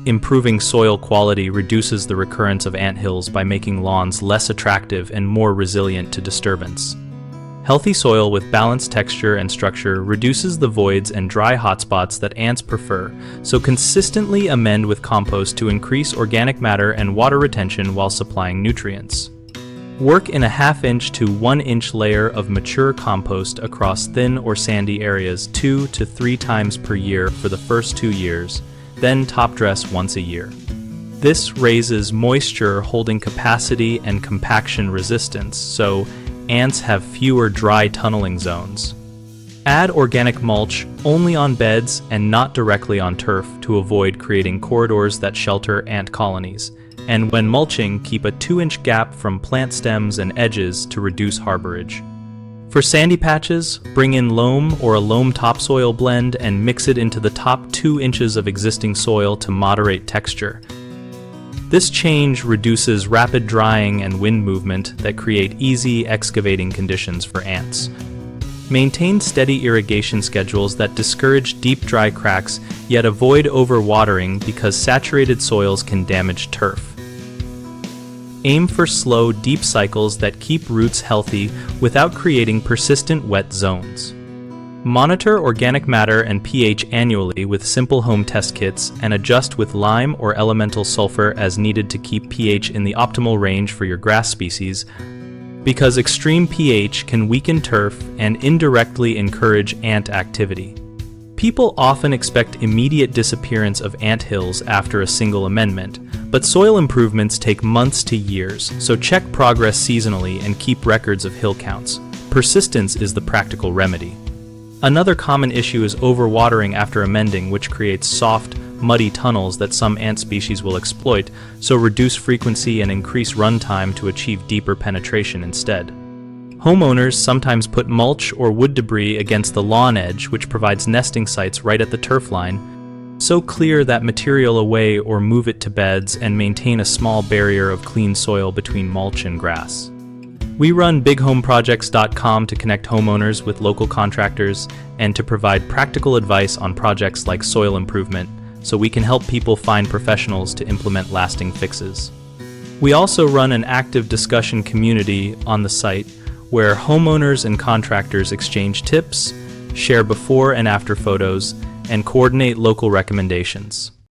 Improving soil quality reduces the recurrence of anthills by making lawns less attractive and more resilient to disturbance. Healthy soil with balanced texture and structure reduces the voids and dry hotspots that ants prefer, so consistently amend with compost to increase organic matter and water retention while supplying nutrients. Work in a 1/2 inch to 1 inch layer of mature compost across thin or sandy areas 2 to 3 times per year for the first 2 years, then top dress once a year. This raises moisture holding capacity and compaction resistance, so ants have fewer dry tunneling zones. Add organic mulch only on beds and not directly on turf to avoid creating corridors that shelter ant colonies. And when mulching, keep a 2-inch gap from plant stems and edges to reduce harborage. For sandy patches, bring in loam or a loam topsoil blend and mix it into the top 2 inches of existing soil to moderate texture. This change reduces rapid drying and wind movement that create easy excavating conditions for ants. Maintain steady irrigation schedules that discourage deep dry cracks yet avoid overwatering because saturated soils can damage turf. Aim for slow, deep cycles that keep roots healthy without creating persistent wet zones. Monitor organic matter and pH annually with simple home test kits and adjust with lime or elemental sulfur as needed to keep pH in the optimal range for your grass species, because extreme pH can weaken turf and indirectly encourage ant activity. People often expect immediate disappearance of anthills after a single amendment, but soil improvements take months to years, so check progress seasonally and keep records of hill counts. Persistence is the practical remedy. Another common issue is overwatering after amending, which creates soft, muddy tunnels that some ant species will exploit, so reduce frequency and increase runtime to achieve deeper penetration instead. Homeowners sometimes put mulch or wood debris against the lawn edge, which provides nesting sites right at the turf line, so clear that material away or move it to beds and maintain a small barrier of clean soil between mulch and grass. We run bighomeprojects.com to connect homeowners with local contractors and to provide practical advice on projects like soil improvement, so we can help people find professionals to implement lasting fixes. We also run an active discussion community on the site where homeowners and contractors exchange tips, share before and after photos, and coordinate local recommendations.